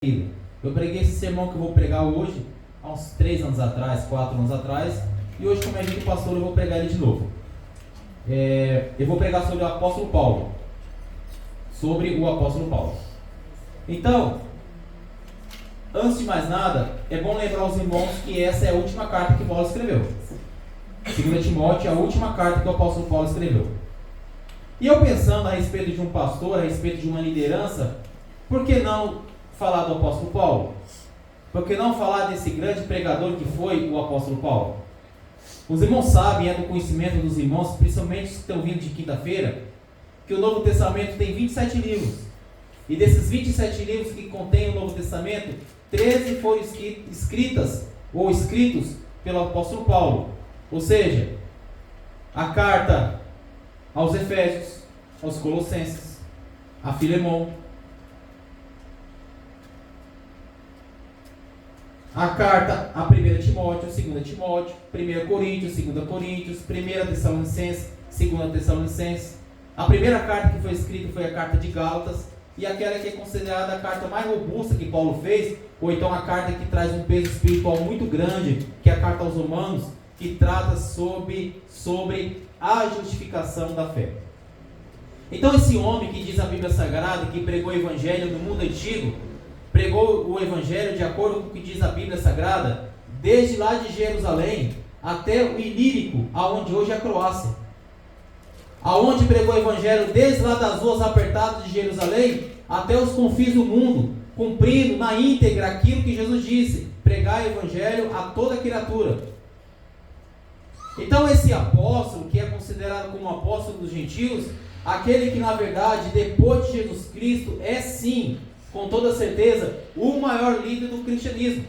Eu preguei esse sermão que eu vou pregar hoje, há uns 3 anos atrás, 4 anos atrás, e hoje, como é dia do pastor, eu vou pregar ele de novo. Eu vou pregar sobre o apóstolo Paulo. Então, antes de mais nada, é bom lembrar aos irmãos que essa é a última carta que Paulo escreveu. 2 Timóteo é a última carta que o apóstolo Paulo escreveu. E eu pensando a respeito de um pastor, a respeito de uma liderança, por que não falar do apóstolo Paulo? Por que não falar desse grande pregador que foi o apóstolo Paulo? Os irmãos sabem, é do conhecimento dos irmãos, principalmente os que estão vindo de quinta-feira, que o Novo Testamento tem 27 livros. E desses 27 livros que contém o Novo Testamento, 13 foram escritos pelo apóstolo Paulo. Ou seja, a carta aos Efésios, aos Colossenses, a Filemão, a carta a 1 Timóteo, 2 Timóteo, 1 Coríntios, 2 Coríntios, 1 Tessalonicenses, 2 Tessalonicenses. A primeira carta que foi escrita foi a carta de Gálatas, e aquela que é considerada a carta mais robusta que Paulo fez, ou então a carta que traz um peso espiritual muito grande, que é a carta aos Romanos, que trata sobre a justificação da fé. Então esse homem que diz a Bíblia Sagrada, que pregou o Evangelho no mundo antigo, pregou o Evangelho de acordo com o que diz a Bíblia Sagrada, desde lá de Jerusalém até o Ilírico, aonde hoje é a Croácia. Aonde pregou o Evangelho desde lá das ruas apertadas de Jerusalém até os confins do mundo, cumprindo na íntegra aquilo que Jesus disse: pregar o Evangelho a toda criatura. Então esse apóstolo, que é considerado como apóstolo dos gentios, aquele que na verdade depois de Jesus Cristo é sim, com toda certeza, o maior líder do cristianismo,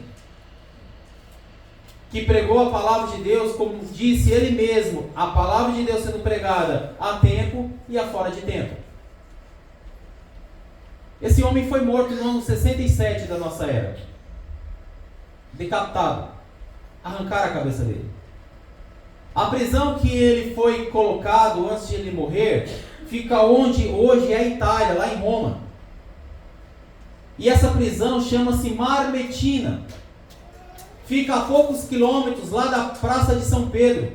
que pregou a palavra de Deus, como disse ele mesmo, a palavra de Deus sendo pregada a tempo e a fora de tempo. Esse homem foi morto no ano 67 da nossa era, decapitado, arrancaram a cabeça dele. A prisão que ele foi colocado antes de ele morrer fica onde hoje é a Itália, lá em Roma. E essa prisão chama-se Marmetina. Fica a poucos quilômetros lá da Praça de São Pedro,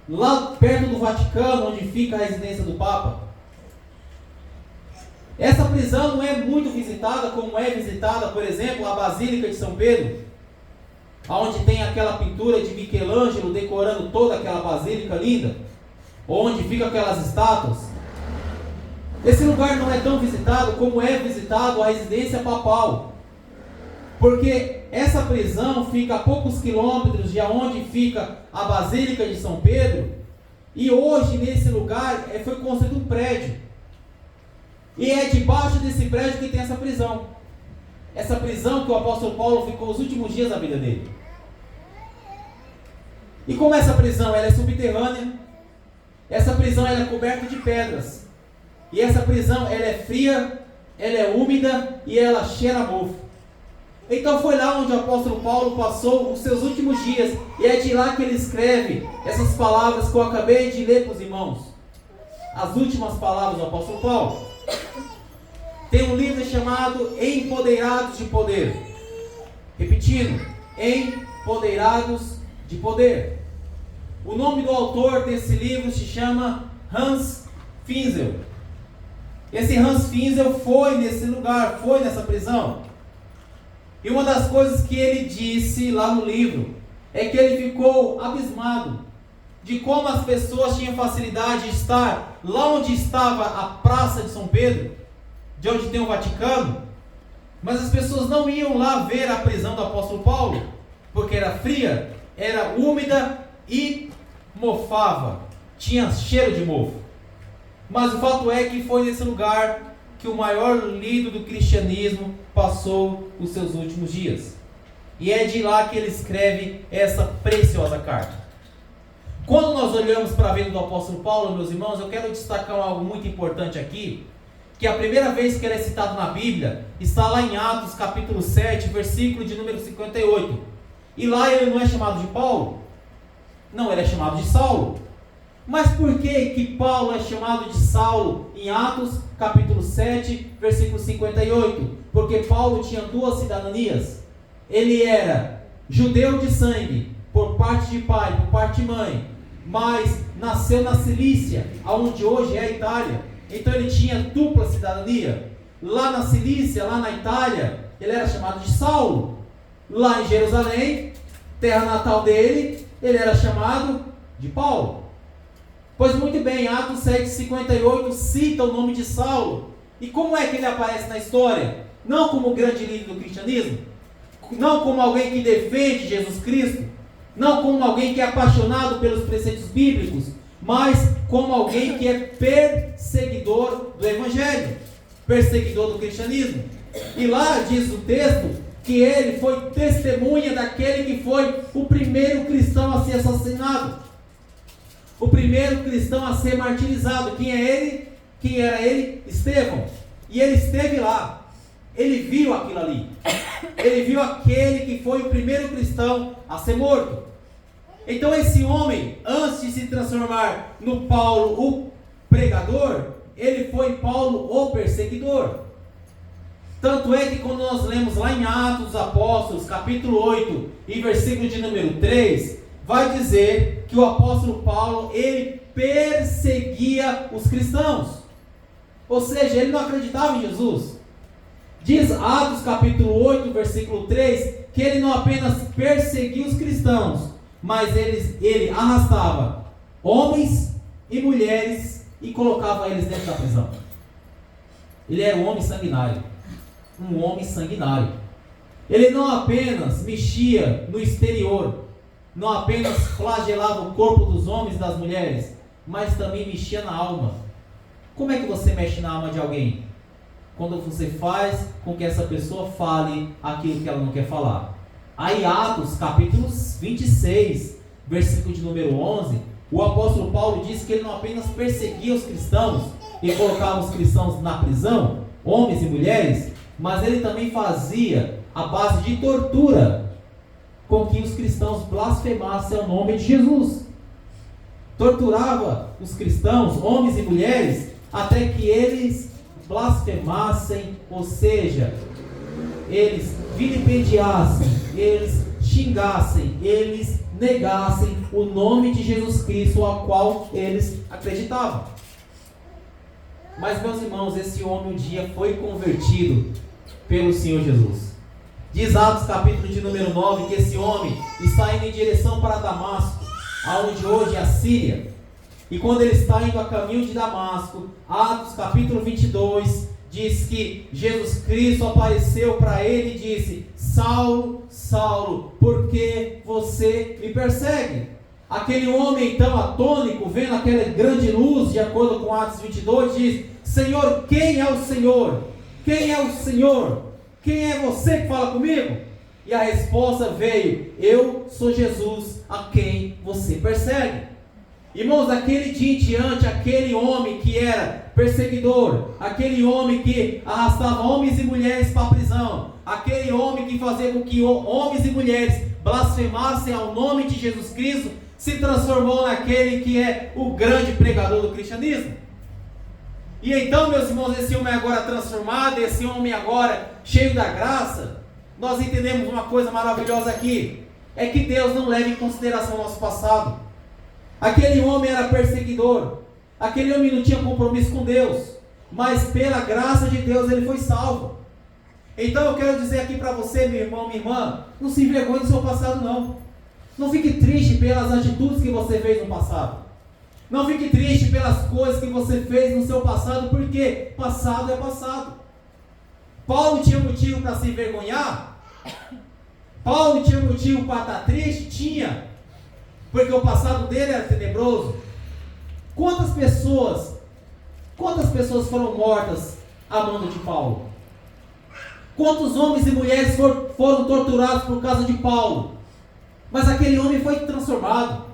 lá perto do Vaticano, onde fica a residência do Papa. Essa prisão não é muito visitada, como é visitada, por exemplo, a Basílica de São Pedro, onde tem aquela pintura de Michelangelo decorando toda aquela basílica linda, onde ficam aquelas estátuas. Esse lugar não é tão visitado como é visitado a residência papal, porque essa prisão fica a poucos quilômetros de onde fica a Basílica de São Pedro, e hoje nesse lugar foi construído um prédio, e é debaixo desse prédio que tem essa prisão. Essa prisão que o apóstolo Paulo ficou os últimos dias da vida dele. E como essa prisão ela é subterrânea, essa prisão ela é coberta de pedras. E essa prisão ela é fria, ela é úmida e ela cheira a mofo. Então foi lá onde o apóstolo Paulo passou os seus últimos dias. E é de lá que ele escreve essas palavras que eu acabei de ler para os irmãos. As últimas palavras do apóstolo Paulo. Tem um livro chamado Empoderados de Poder. Repetindo, Empoderados de Poder. O nome do autor desse livro se chama Hans Finzel. Esse Hans Finzel foi nesse lugar, foi nessa prisão. E uma das coisas que ele disse lá no livro é que ele ficou abismado de como as pessoas tinham facilidade de estar lá onde estava a Praça de São Pedro, de onde tem o Vaticano, mas as pessoas não iam lá ver a prisão do apóstolo Paulo, porque era fria, era úmida e mofava, tinha cheiro de mofo. Mas o fato é que foi nesse lugar que o maior líder do cristianismo passou os seus últimos dias. E é de lá que ele escreve essa preciosa carta. Quando nós olhamos para a vida do apóstolo Paulo, meus irmãos, eu quero destacar algo muito importante aqui, que a primeira vez que ele é citado na Bíblia está lá em Atos capítulo 7, versículo de número 58. E lá ele não é chamado de Paulo, não, ele é chamado de Saulo. Mas por que Paulo é chamado de Saulo em Atos capítulo 7, versículo 58? Porque Paulo tinha duas cidadanias. Ele era judeu de sangue, por parte de pai, por parte de mãe, mas nasceu na Cilícia, onde hoje é a Itália. Então ele tinha dupla cidadania. Lá na Cilícia, lá na Itália, ele era chamado de Saulo. Lá em Jerusalém, terra natal dele, ele era chamado de Paulo. Pois muito bem, Atos 7,58 cita o nome de Saulo. E como é que ele aparece na história? Não como o grande líder do cristianismo, não como alguém que defende Jesus Cristo, não como alguém que é apaixonado pelos preceitos bíblicos, mas como alguém que é perseguidor do Evangelho, perseguidor do cristianismo. E lá diz o texto que ele foi testemunha daquele que foi o primeiro cristão a ser assassinado, o primeiro cristão a ser martirizado. Quem é ele? Quem era ele? Estevão. E ele esteve lá. Ele viu aquilo ali. Ele viu aquele que foi o primeiro cristão a ser morto. Então esse homem, antes de se transformar no Paulo, o pregador, ele foi Paulo, o perseguidor. Tanto é que quando nós lemos lá em Atos dos Apóstolos, capítulo 8, e versículo de número 3, vai dizer que o apóstolo Paulo, ele perseguia os cristãos. Ou seja, ele não acreditava em Jesus. Diz Atos capítulo 8, versículo 3, que ele não apenas perseguia os cristãos, mas ele arrastava homens e mulheres e colocava eles dentro da prisão. Ele era um homem sanguinário. Um homem sanguinário. Ele não apenas mexia no exterior, não apenas flagelava o corpo dos homens e das mulheres, mas também mexia na alma. Como é que você mexe na alma de alguém? Quando você faz com que essa pessoa fale aquilo que ela não quer falar. Aí Atos capítulo 26, versículo de número 11, o apóstolo Paulo diz que ele não apenas perseguia os cristãos e colocava os cristãos na prisão, homens e mulheres, mas ele também fazia a base de tortura com que os cristãos blasfemassem o nome de Jesus. Torturava os cristãos, homens e mulheres, até que eles blasfemassem, ou seja, eles vilipendiassem, eles xingassem, eles negassem o nome de Jesus Cristo ao qual eles acreditavam. Mas, meus irmãos, esse homem um dia foi convertido pelo Senhor Jesus. Diz Atos capítulo de número 9 que esse homem está indo em direção para Damasco, aonde hoje é a Síria. E quando ele está indo a caminho de Damasco, Atos capítulo 22, diz que Jesus Cristo apareceu para ele e disse: Saulo, Saulo, por que você me persegue? Aquele homem então atônico, vendo aquela grande luz, de acordo com Atos 22, diz: Senhor, quem é o Senhor? Quem é o Senhor? Quem é você que fala comigo? E a resposta veio: eu sou Jesus a quem você persegue. Irmãos, daquele dia em diante, aquele homem que era perseguidor, aquele homem que arrastava homens e mulheres para a prisão, aquele homem que fazia com que homens e mulheres blasfemassem ao nome de Jesus Cristo, se transformou naquele que é o grande pregador do cristianismo. E então, meus irmãos, esse homem agora transformado, esse homem agora cheio da graça, nós entendemos uma coisa maravilhosa aqui, é que Deus não leva em consideração o nosso passado. Aquele homem era perseguidor, aquele homem não tinha compromisso com Deus, mas pela graça de Deus ele foi salvo. Então eu quero dizer aqui para você, meu irmão, minha irmã, não se envergonhe do seu passado não. Não fique triste pelas atitudes que você fez no passado. Não fique triste pelas coisas que você fez no seu passado, porque passado é passado. Paulo tinha motivo para se envergonhar? Paulo tinha motivo para estar triste? Tinha. Porque o passado dele era tenebroso. Quantas pessoas foram mortas a mando de Paulo? Quantos homens e mulheres foram torturados por causa de Paulo? Mas aquele homem foi transformado.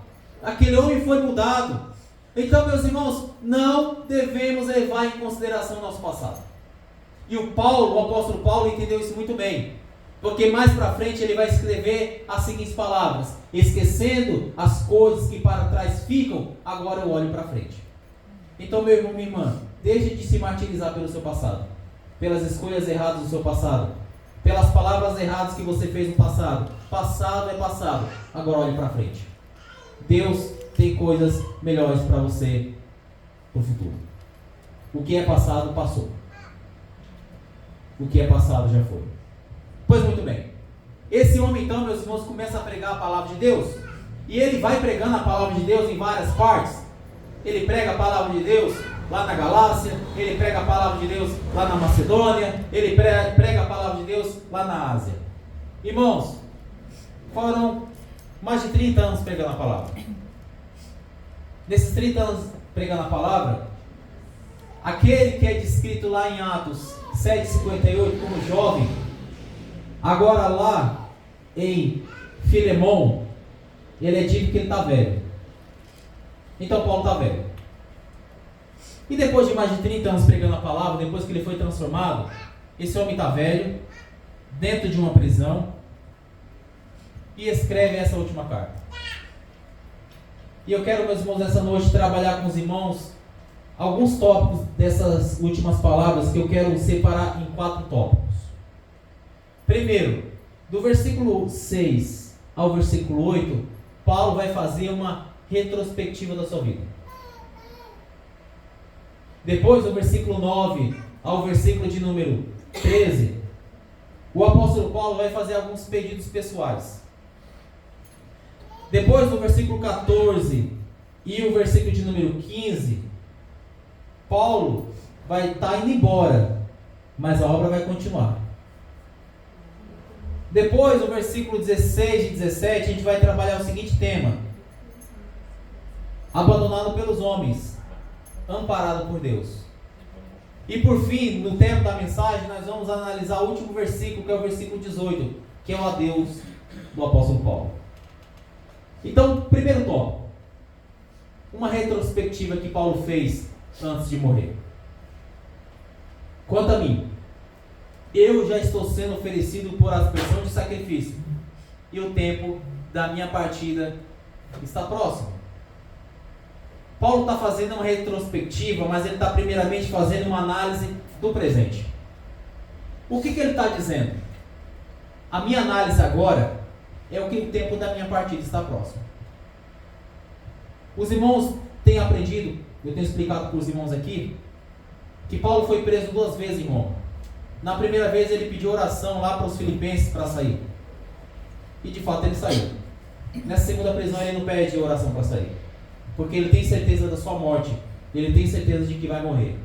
Aquele homem foi mudado. Então, meus irmãos, não devemos levar em consideração o nosso passado. E o apóstolo Paulo entendeu isso muito bem. Porque mais para frente ele vai escrever as seguintes palavras: esquecendo as coisas que para trás ficam, agora eu olho para frente. Então, meu irmão, minha irmã, deixe de se martirizar pelo seu passado, pelas escolhas erradas do seu passado, pelas palavras erradas que você fez no passado. Passado é passado, agora olhe para frente. Deus tem coisas melhores para você no futuro. O que é passado, passou. O que é passado já foi. Pois muito bem. Esse homem então, meus irmãos, começa a pregar a palavra de Deus. E ele vai pregando a palavra de Deus em várias partes. Ele prega a palavra de Deus lá na Galácia. Ele prega a palavra de Deus lá na Macedônia. Ele prega a palavra de Deus lá na Ásia. Irmãos, foram mais de 30 anos pregando a palavra. Nesses 30 anos pregando a palavra, aquele que é descrito lá em Atos 7,58 como jovem, agora lá em Filemon, ele é dito que ele está velho. Então Paulo está velho. E depois de mais de 30 anos pregando a palavra, depois que ele foi transformado, esse homem está velho, dentro de uma prisão, e escreve essa última carta. E eu quero, meus irmãos, nessa noite trabalhar com os irmãos alguns tópicos dessas últimas palavras que eu quero separar em 4 tópicos. Primeiro, do versículo 6 ao versículo 8, Paulo vai fazer uma retrospectiva da sua vida. Depois, do versículo 9 ao versículo de número 13, o apóstolo Paulo vai fazer alguns pedidos pessoais. Depois, do versículo 14 e o versículo de número 15, Paulo vai estar indo embora, mas a obra vai continuar. Depois, no versículo 16 e 17, a gente vai trabalhar o seguinte tema: abandonado pelos homens, amparado por Deus. E por fim, no tema da mensagem, nós vamos analisar o último versículo, que é o versículo 18, que é o adeus do apóstolo Paulo. Então, primeiro tópico, uma retrospectiva que Paulo fez antes de morrer. Quanto a mim, eu já estou sendo oferecido por aspersão de sacrifício, e o tempo da minha partida está próximo. Paulo está fazendo uma retrospectiva, mas ele está primeiramente fazendo uma análise do presente. O que ele está dizendo? A minha análise agora é o que o tempo da minha partida está próximo. Os irmãos têm aprendido, eu tenho explicado para os irmãos aqui, que Paulo foi preso 2 vezes em Roma. Na primeira vez ele pediu oração lá para os filipenses para sair. E de fato ele saiu. Nessa segunda prisão ele não pede oração para sair, porque ele tem certeza da sua morte. Ele tem certeza de que vai morrer.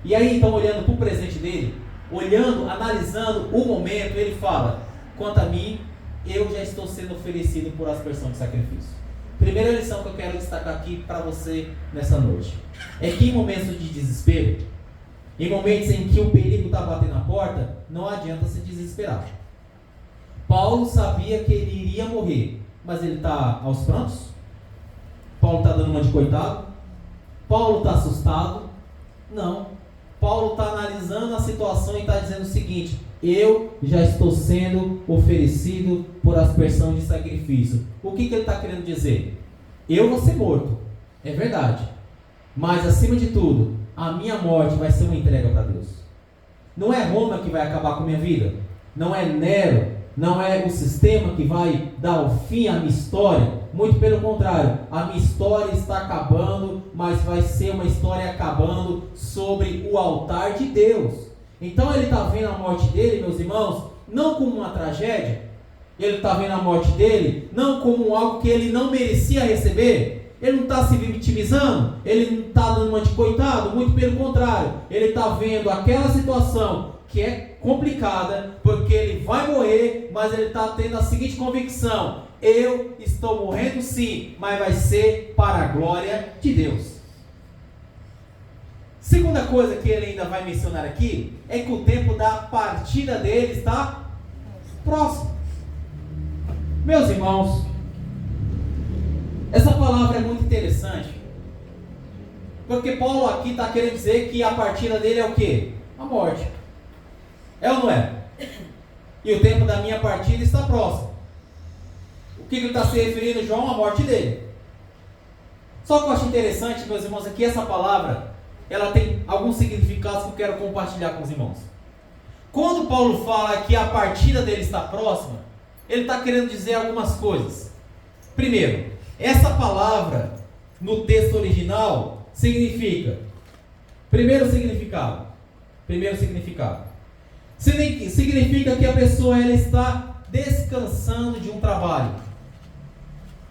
E aí então, olhando para o presente dele, olhando, analisando o momento, ele fala: quanto a mim, eu já estou sendo oferecido por aspersão de sacrifício. Primeira lição que eu quero destacar aqui para você nessa noite é que em momentos de desespero, em momentos em que o perigo está batendo na porta, não adianta se desesperar. Paulo sabia que ele iria morrer, mas ele está aos prantos? Paulo está dando uma de coitado? Paulo está assustado? Não. Paulo está analisando a situação e está dizendo o seguinte: eu já estou sendo oferecido por aspersão de sacrifício. O que ele está querendo dizer? Eu vou ser morto, é verdade, mas acima de tudo, a minha morte vai ser uma entrega para Deus. Não é Roma que vai acabar com a minha vida, não é Nero, não é o sistema que vai dar o fim à minha história. Muito pelo contrário, a minha história está acabando, mas vai ser uma história acabando sobre o altar de Deus. Então ele está vendo a morte dele, meus irmãos, não como uma tragédia. Ele está vendo a morte dele não como algo que ele não merecia receber. Ele não está se vitimizando, ele não está dando uma de coitado, muito pelo contrário. Ele está vendo aquela situação que é complicada, porque ele vai morrer, mas ele está tendo a seguinte convicção: eu estou morrendo sim, mas vai ser para a glória de Deus. Segunda coisa que ele ainda vai mencionar aqui é que o tempo da partida dele está próximo. Meus irmãos, essa palavra é muito interessante, porque Paulo aqui está querendo dizer que a partida dele é o quê? A morte. É ou não é? E o tempo da minha partida está próximo. O que ele está se referindo, João? A morte dele. Só que eu acho interessante, meus irmãos, é que essa palavra, ela tem alguns significados que eu quero compartilhar com os irmãos. Quando Paulo fala que a partida dele está próxima, ele está querendo dizer algumas coisas. Primeiro, essa palavra no texto original significa, primeiro significado, significa que a pessoa ela está descansando de um trabalho.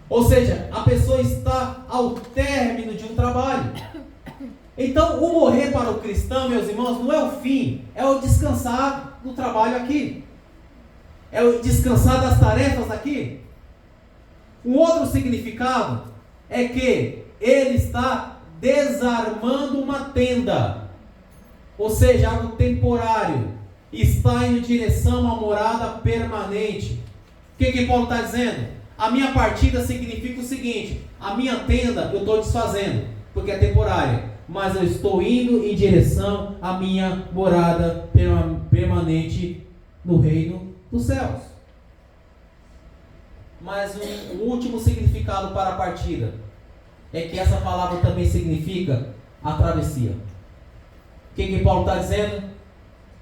Ou seja, a pessoa está ao término de um trabalho. Então, o morrer para o cristão, meus irmãos, não é o fim, é o descansar do trabalho aqui. É o descansar das tarefas aqui. Um outro significado é que ele está desarmando uma tenda. Ou seja, algo temporário. Está indo em direção à morada permanente. O que Paulo está dizendo? A minha partida significa o seguinte: a minha tenda eu estou desfazendo, porque é temporária, mas eu estou indo em direção à minha morada permanente no reino dos céus. Mas um último significado para a partida é que essa palavra também significa a travessia. O que Paulo está dizendo?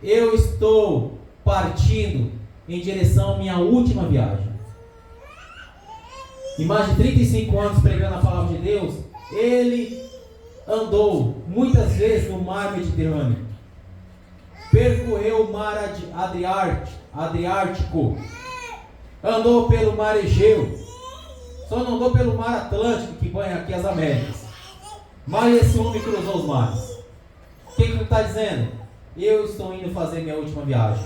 Eu estou partindo em direção à minha última viagem. Em mais de 35 anos pregando a palavra de Deus, ele andou muitas vezes no mar Mediterrâneo, percorreu o mar Adriático, andou pelo mar Egeu, só não andou pelo mar Atlântico que banha aqui as Américas, mas esse homem cruzou os mares. O que ele está dizendo? Eu estou indo fazer minha última viagem,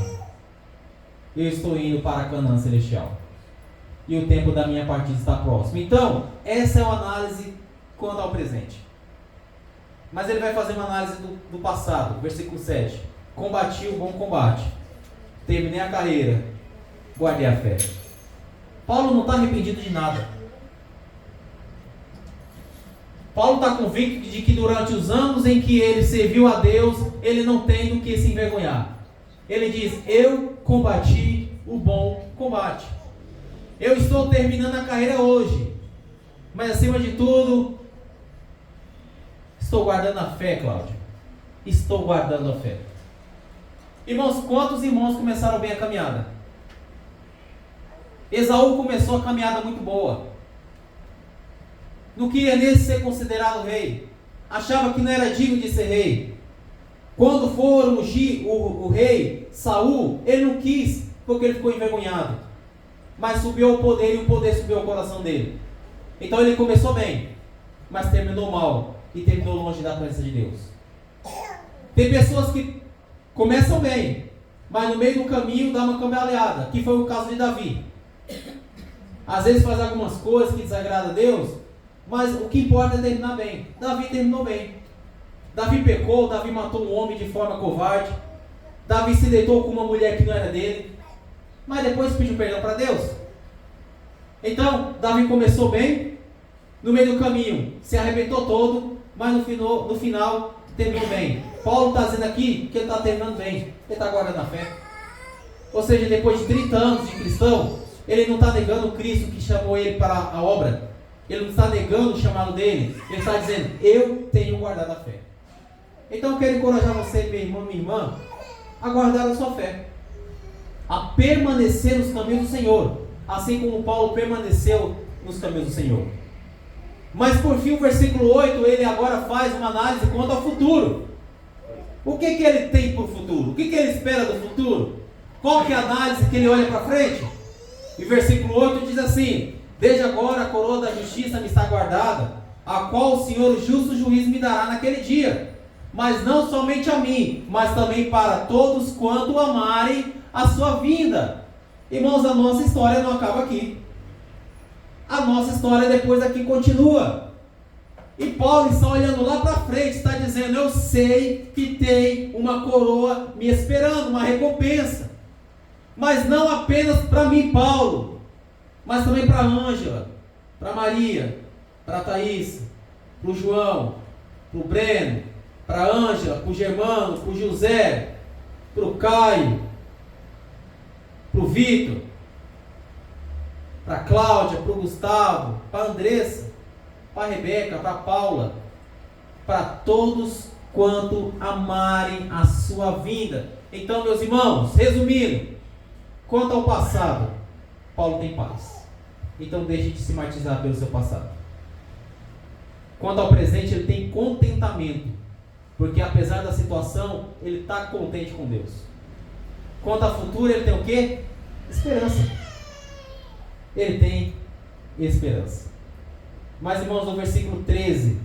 eu estou indo para Canaã Celestial. E o tempo da minha partida está próximo. Então, essa é uma análise quanto ao presente. Mas ele vai fazer uma análise do passado. Versículo 7. Combati o bom combate. Terminei a carreira. Guardei a fé. Paulo não está arrependido de nada. Paulo está convicto de que durante os anos em que ele serviu a Deus, ele não tem do que se envergonhar. Ele diz: eu combati o bom combate. Eu estou terminando a carreira hoje, mas acima de tudo, estou guardando a fé, Cláudio. Estou guardando a fé. Irmãos, quantos irmãos começaram bem a caminhada? Esaú começou a caminhada muito boa. Não queria nem ser considerado rei. Achava que não era digno de ser rei. Quando foram ungir o rei Saul, ele não quis, porque ele ficou envergonhado. Mas subiu o poder e o poder subiu ao coração dele. Então ele começou bem, mas terminou mal e terminou longe da presença de Deus. Tem pessoas que começam bem, mas no meio do caminho dá uma cambaleada, que foi o caso de Davi. Às vezes faz algumas coisas que desagradam a Deus, mas o que importa é terminar bem. Davi terminou bem. Davi pecou, Davi matou um homem de forma covarde, Davi se deitou com uma mulher que não era dele, mas depois pediu perdão para Deus. Então, Davi começou bem, no meio do caminho se arrebentou todo, mas no final terminou bem. Paulo está dizendo aqui que ele está terminando bem, ele está guardando a fé. Ou seja, depois de 30 anos de cristão, ele não está negando o Cristo que chamou ele para a obra, ele não está negando o chamado dele, ele está dizendo: eu tenho guardado a fé. Então eu quero encorajar você, meu irmão, minha irmã, a guardar a sua fé, a permanecer nos caminhos do Senhor, assim como Paulo permaneceu nos caminhos do Senhor. Mas por fim, o versículo 8, ele agora faz uma análise quanto ao futuro. O que ele tem para o futuro? O que ele espera do futuro? Qual que é a análise que ele olha para frente? E versículo 8 diz assim: desde agora a coroa da justiça me está guardada, a qual o Senhor, o justo juiz, me dará naquele dia. Mas não somente a mim, mas também para todos quanto amarem a sua vinda. Irmãos, a nossa história não acaba aqui. A nossa história depois daqui continua. E Paulo está olhando lá para frente, está dizendo: eu sei que tem uma coroa me esperando, uma recompensa. Mas não apenas para mim, Paulo, mas também para a Ângela, para a Maria, para a Thaís, para o João, para o Breno, para a Ângela, para o Germano, para o José, para o Caio, para o Vitor, para a Cláudia, para o Gustavo, para a Andressa, para a Rebeca, para a Paula, para todos quanto amarem a sua vinda. Então, meus irmãos, resumindo, quanto ao passado, Paulo tem paz. Então deixe de se martirizar pelo seu passado. Quanto ao presente, ele tem contentamento, porque apesar da situação, ele está contente com Deus. Quanto ao futuro, ele tem o quê? Esperança. Ele tem esperança. Mas, irmãos, no versículo 13,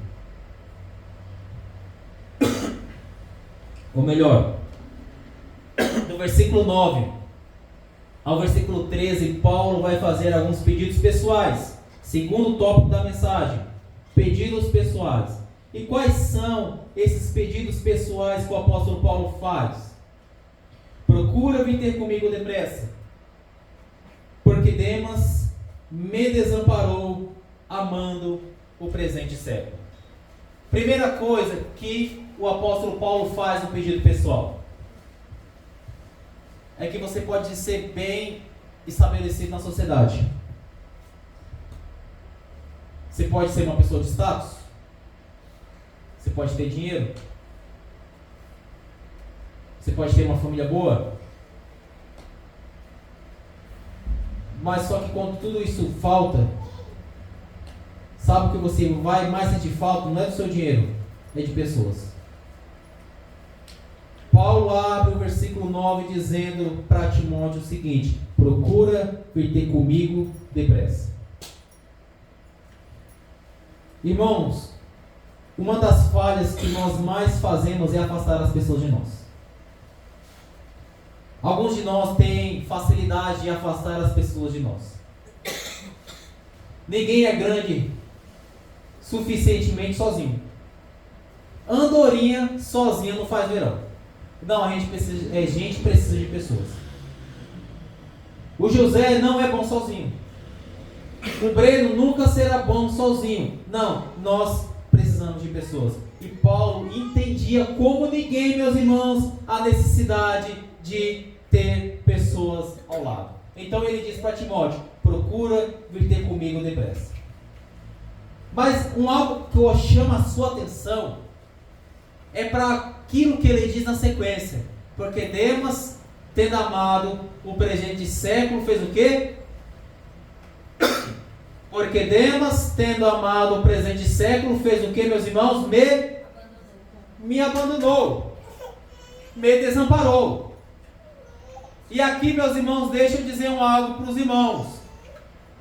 ou melhor, do versículo 9 ao versículo 13, Paulo vai fazer alguns pedidos pessoais. Segundo tópico da mensagem, pedidos pessoais. E quais são esses pedidos pessoais que o apóstolo Paulo faz? Procura vir ter comigo depressa, porque Demas me desamparou, amando o presente século. Primeira coisa que o apóstolo Paulo faz no pedido pessoal é que você pode ser bem estabelecido na sociedade. Você pode ser uma pessoa de status. Você pode ter dinheiro. Você pode ter uma família boa. Mas só que quando tudo isso falta, sabe o que você vai mais sentir falta? Não é do seu dinheiro, é de pessoas. Paulo abre o versículo 9 dizendo para Timóteo o seguinte: procura vir ter comigo depressa. Irmãos, uma das falhas que nós mais fazemos é afastar as pessoas de nós. Alguns de nós têm facilidade de afastar as pessoas de nós. Ninguém é grande suficientemente sozinho. Andorinha sozinha não faz verão. Não, a gente precisa de pessoas. O José não é bom sozinho. O Breno nunca será bom sozinho. Não, nós precisamos de pessoas. E Paulo entendia como ninguém, meus irmãos, a necessidade de ter pessoas ao lado. Então ele diz para Timóteo: procura vir ter comigo depressa. Mas algo que eu chamo a sua atenção é para aquilo que ele diz na sequência. Porque Demas, tendo amado o presente século, fez o quê? Porque Demas, tendo amado o presente século, fez o quê, meus irmãos? Me abandonou. Me desamparou. E aqui, meus irmãos, deixa eu dizer algo para os irmãos.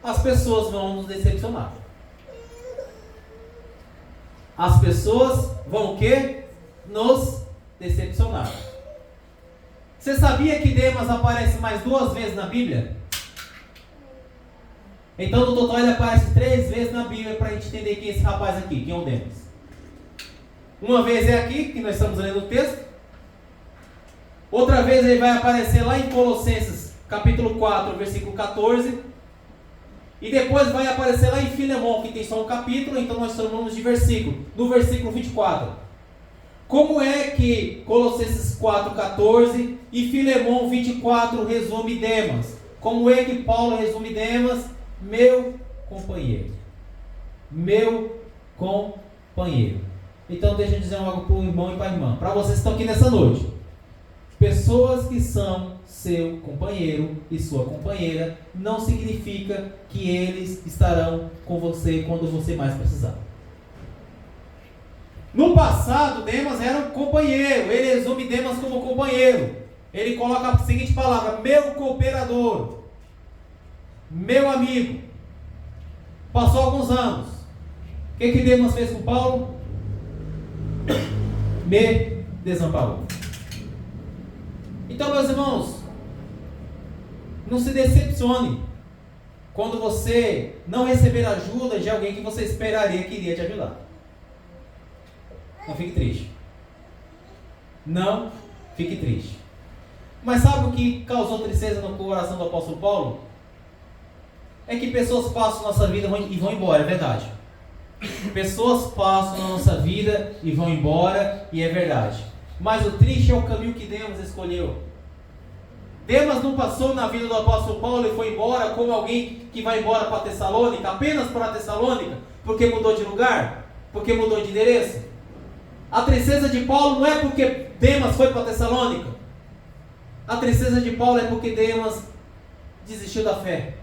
As pessoas vão nos decepcionar. As pessoas vão o quê? Nos decepcionar. Você sabia que Demas aparece mais 2 vezes na Bíblia? Então no total ele aparece 3 vezes na Bíblia para a gente entender quem é esse rapaz aqui, quem é o Demas. Uma vez é aqui, que nós estamos lendo o texto. Outra vez ele vai aparecer lá em Colossenses capítulo 4, versículo 14. E depois vai aparecer lá em Filemão, que tem só um capítulo, então nós chamamos de versículo, no versículo 24. Como é que Colossenses 4,14 e Filemão 24 resume Demas? Como é que Paulo resume Demas? Meu companheiro. Meu companheiro. Então deixa eu dizer algo para o irmão e para a irmã. Para vocês que estão aqui nessa noite. Pessoas que são seu companheiro e sua companheira não significa que eles estarão com você quando você mais precisar. No passado, Demas era um companheiro. Ele resume Demas como companheiro. Ele coloca a seguinte palavra: meu cooperador, meu amigo. Passou alguns anos. O que Demas fez com Paulo? Me desamparou. Então, meus irmãos, não se decepcione quando você não receber ajuda de alguém que você esperaria que iria te ajudar. Não fique triste. Não fique triste. Mas sabe o que causou tristeza no coração do apóstolo Paulo? É que pessoas passam na nossa vida e vão embora, é verdade. Pessoas passam na nossa vida e vão embora, e é verdade. Mas o triste é o caminho que Deus escolheu. Demas não passou na vida do apóstolo Paulo e foi embora como alguém que vai embora para Tessalônica, apenas para Tessalônica, porque mudou de lugar, porque mudou de endereço. A tristeza de Paulo não é porque Demas foi para Tessalônica. A tristeza de Paulo é porque Demas desistiu da fé.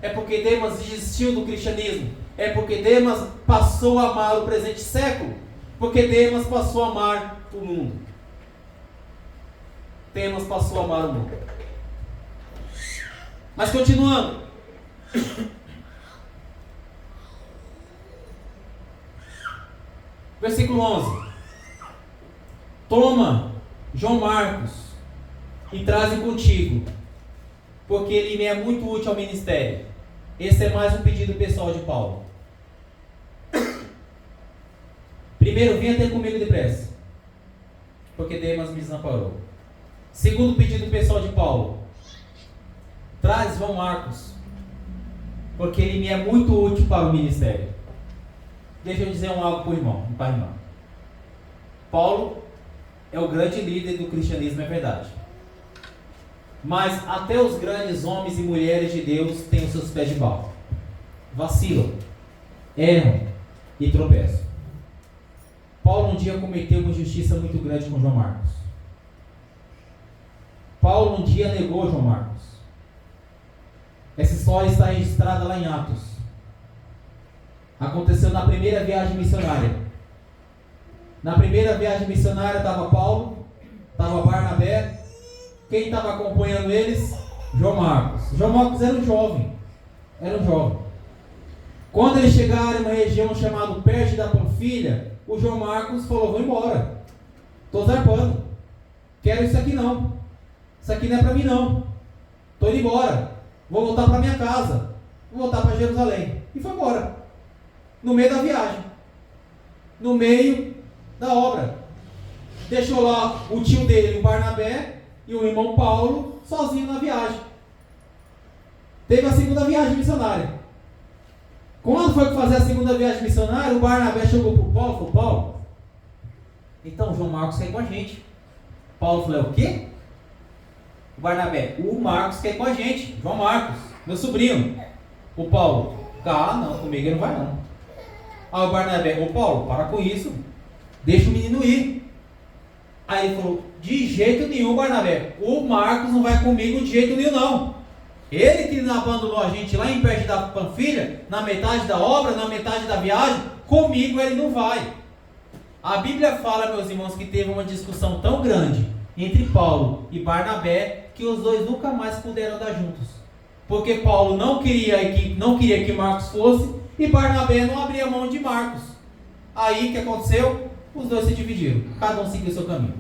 É porque Demas desistiu do cristianismo. É porque Demas passou a amar o presente século. Porque Demas passou a amar o mundo. Demas passou a amar o mundo. Mas continuando. Versículo 11. Toma João Marcos e traze contigo, porque ele me é muito útil ao ministério. Esse é mais um pedido pessoal de Paulo. Primeiro, venha ter comigo depressa, porque Demas me desamparou. Segundo pedido pessoal de Paulo, traz João Marcos, porque ele me é muito útil para o ministério. Deixa eu dizer algo para o irmão, para a irmã. Paulo é o grande líder do cristianismo, é verdade. Mas até os grandes homens e mulheres de Deus têm os seus pés de barro. Vacilam, erram e tropeçam. Paulo um dia cometeu uma injustiça muito grande com João Marcos. Paulo um dia negou João Marcos. Essa história está registrada lá em Atos. Aconteceu na primeira viagem missionária. Na primeira viagem missionária estava Paulo, estava Barnabé. Quem estava acompanhando eles? João Marcos. João Marcos era um jovem. Quando eles chegaram em uma região chamada Perge da Panfilha, o João Marcos falou: vou embora. Estou zarpando. Quero isso aqui não. Isso aqui não é para mim não. Estou indo embora. Vou voltar para minha casa. Vou voltar para Jerusalém. E foi embora. No meio da viagem. No meio da obra. Deixou lá o tio dele, o Barnabé, e o irmão Paulo sozinho na viagem. Teve a segunda viagem missionária. Quando foi fazer a segunda viagem missionária, o Barnabé chegou para o Paulo e falou: Paulo, então João Marcos quer ir com a gente. Paulo falou: o quê? O Barnabé: o Marcos quer ir com a gente. João Marcos, meu sobrinho. O Paulo: não, comigo ele não vai não. Aí o Barnabé: ô Paulo, para com isso, deixa o menino ir. Aí ele falou: de jeito nenhum, Barnabé, o Marcos não vai comigo de jeito nenhum não. Ele que abandonou a gente lá em Perge da Panfilha, na metade da obra, na metade da viagem, comigo ele não vai. A Bíblia fala, meus irmãos, que teve uma discussão tão grande entre Paulo e Barnabé, que os dois nunca mais puderam andar juntos. Porque Paulo não queria que Marcos fosse, e Barnabé não abria mão de Marcos. Aí o que aconteceu? Os dois se dividiram, cada um seguiu o seu caminho.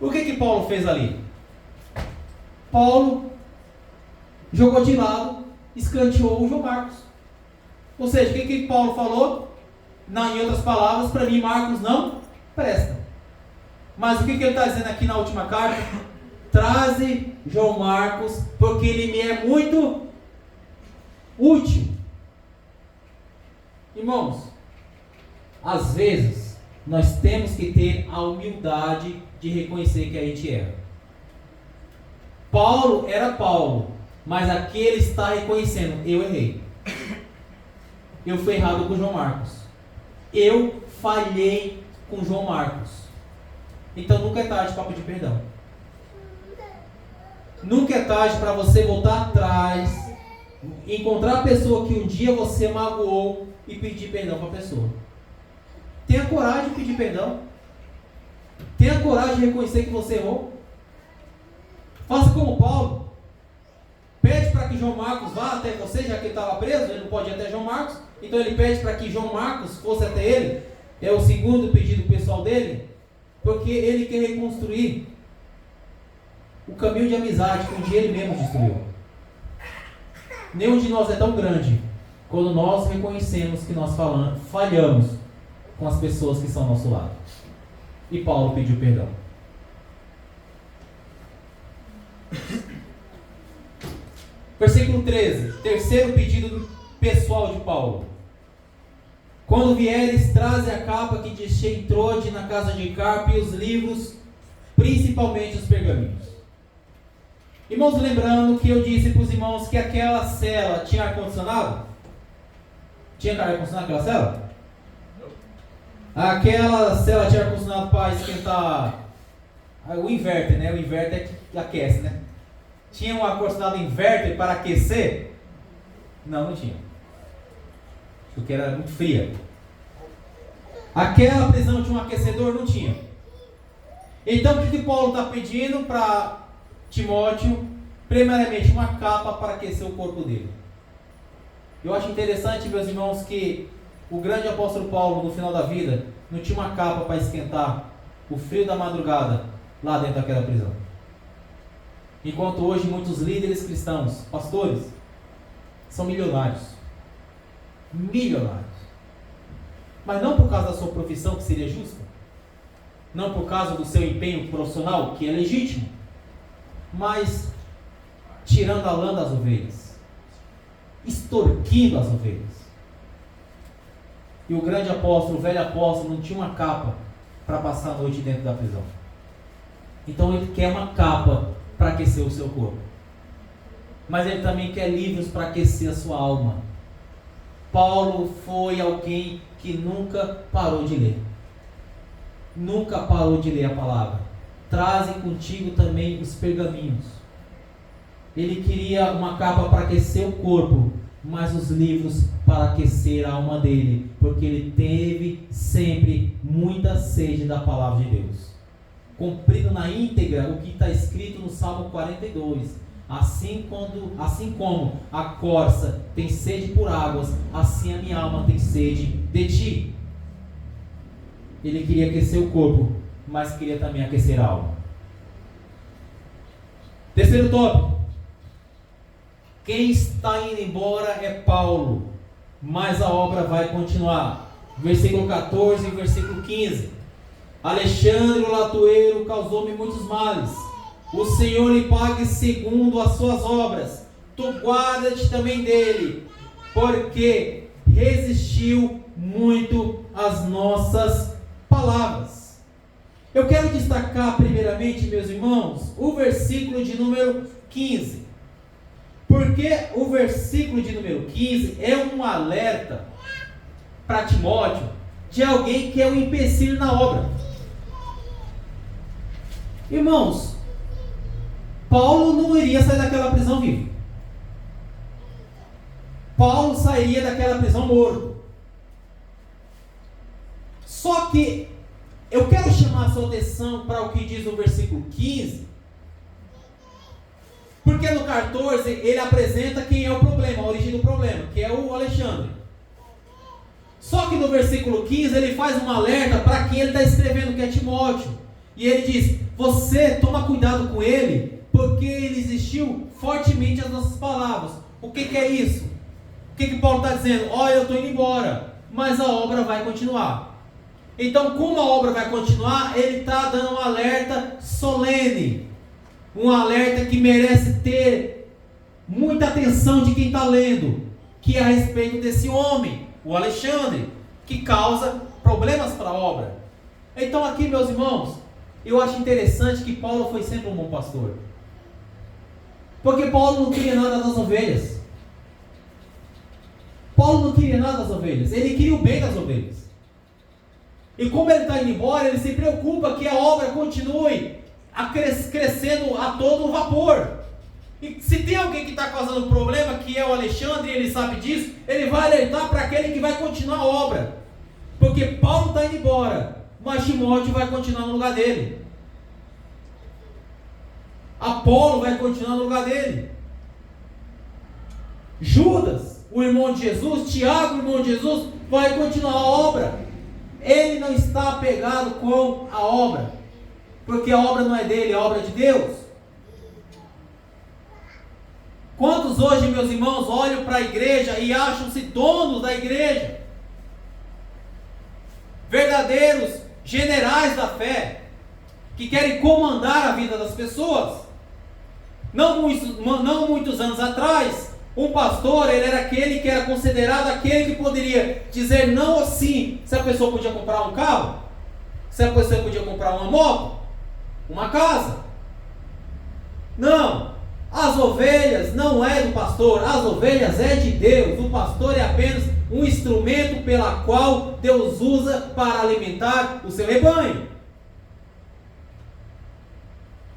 O que Paulo fez ali? Paulo jogou de lado, escanteou o João Marcos. Ou seja, o que Paulo falou? Em outras palavras, para mim Marcos não presta. Mas o que ele está dizendo aqui na última carta? Traze João Marcos, porque ele me é muito útil. Irmãos, às vezes nós temos que ter a humildade de reconhecer que a gente erra. Paulo era Paulo, mas aqui ele está reconhecendo: eu errei. Eu fui errado com João Marcos. Eu falhei com João Marcos. Então nunca é tarde para pedir perdão. Nunca é tarde para você voltar atrás, encontrar a pessoa que um dia você magoou e pedir perdão para a pessoa. Tenha coragem de pedir perdão. Tenha coragem de reconhecer que você errou. Faça como Paulo. Pede para que João Marcos vá até você, já que ele estava preso, ele não pode ir até João Marcos. Então ele pede para que João Marcos fosse até ele. É o segundo pedido pessoal dele. Porque ele quer reconstruir o caminho de amizade que um dia ele mesmo destruiu. Nenhum de nós é tão grande quando nós reconhecemos que nós falhamos com as pessoas que estão ao nosso lado. E Paulo pediu perdão. Versículo 13, terceiro pedido pessoal de Paulo. Quando vieres, traze a capa que deixei em Trode, na casa de Carpo, e os livros principalmente os pergaminhos. Irmãos, lembrando que eu disse para os irmãos que aquela cela tinha ar-condicionado? Tinha ar-condicionado aquela cela? Aquela cela tinha ar-condicionado para esquentar o inverter, né? O inverter é que aquece, né? Tinha um ar-condicionado inverter para aquecer? Não tinha. Porque era muito fria. Aquela prisão tinha um aquecedor? Não tinha. Então o que Paulo está pedindo para Timóteo? Primeiramente uma capa para aquecer o corpo dele. Eu acho interessante, meus irmãos, que o grande apóstolo Paulo, no final da vida, não tinha uma capa para esquentar o frio da madrugada lá dentro daquela prisão. Enquanto hoje muitos líderes cristãos, pastores, são milionários. Milionários. Mas não por causa da sua profissão, que seria justa. Não por causa do seu empenho profissional, que é legítimo. Mas tirando a lã das ovelhas. Extorquindo as ovelhas. E o grande apóstolo, o velho apóstolo, não tinha uma capa para passar a noite dentro da prisão. Então ele quer uma capa para aquecer o seu corpo. Mas ele também quer livros para aquecer a sua alma. Paulo foi alguém que nunca parou de ler. Nunca parou de ler a palavra. Traze contigo também os pergaminhos. Ele queria uma capa para aquecer o corpo, mas os livros para aquecer a alma dele, porque ele teve sempre muita sede da palavra de Deus. Cumprido na íntegra o que está escrito no Salmo 42. Assim como a corça tem sede por águas, assim a minha alma tem sede de ti. Ele queria aquecer o corpo, mas queria também aquecer a alma. Terceiro tópico. Quem está indo embora é Paulo, mas a obra vai continuar. Versículo 14 e versículo 15. Alexandre o latoeiro causou-me muitos males. O Senhor lhe pague segundo as suas obras. Tu guarda-te também dele, porque resistiu muito às nossas palavras. Eu quero destacar primeiramente, meus irmãos, o versículo de número 15. Porque o versículo de número 15 é um alerta para Timóteo de alguém que é um empecilho na obra. Irmãos, Paulo não iria sair daquela prisão vivo. Paulo sairia daquela prisão morto. Só que eu quero chamar a sua atenção para o que diz o versículo 15, porque no 14 ele apresenta quem é o problema, a origem do problema, que é o Alexandre. Só que no versículo 15 ele faz um alerta para quem ele está escrevendo, que é Timóteo. E ele diz: você toma cuidado com ele, porque ele resistiu fortemente às nossas palavras. O que é isso? O que Paulo está dizendo? Olha, eu estou indo embora, mas a obra vai continuar. Então, como a obra vai continuar, ele está dando um alerta solene. Um alerta que merece ter muita atenção de quem está lendo, que é a respeito desse homem, o Alexandre, que causa problemas para a obra. Então aqui, meus irmãos, eu acho interessante que Paulo foi sempre um bom pastor. Porque Paulo não queria nada das ovelhas. Paulo não queria nada das ovelhas, ele queria o bem das ovelhas. E como ele está indo embora, ele se preocupa que a obra continue crescendo a todo vapor. E se tem alguém que está causando problema, que é o Alexandre, e ele sabe disso, ele vai alertar para aquele que vai continuar a obra. Porque Paulo está indo embora, mas Timóteo vai continuar no lugar dele. Apolo vai continuar no lugar dele. Judas, o irmão de Jesus, Tiago, o irmão de Jesus, vai continuar a obra. Ele não está apegado com a obra, porque a obra não é dele, é a obra de Deus. Quantos hoje, meus irmãos, olham para a igreja e acham-se donos da igreja? Verdadeiros generais da fé, que querem comandar a vida das pessoas. Não muitos anos atrás, um pastor, ele era aquele que era considerado aquele que poderia dizer não ou sim, se a pessoa podia comprar um carro, se a pessoa podia comprar uma moto. uma casa. Não, as ovelhas não é do pastor, as ovelhas é de Deus. O pastor é apenas um instrumento pela qual Deus usa para alimentar o seu rebanho.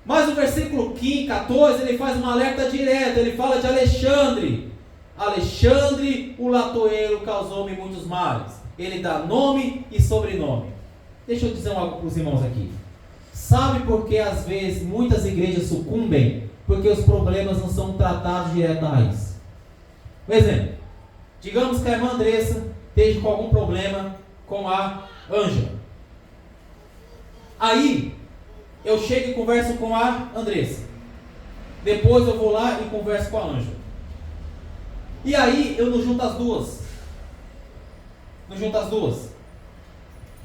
Mas o versículo 15, 14, ele faz um alerta direto, ele fala de Alexandre. Alexandre, o latoeiro, causou-me muitos males. Ele dá nome e sobrenome. Deixa eu dizer algo para os irmãos aqui. Sabe por que às vezes muitas igrejas sucumbem? Porque os problemas não são tratados direto à raiz. Por exemplo, digamos que a irmã Andressa esteja com algum problema com a Ângela. Aí, eu chego e converso com a Andressa. Depois eu vou lá e converso com a Ângela. E aí, eu não junto as duas. Não junto as duas.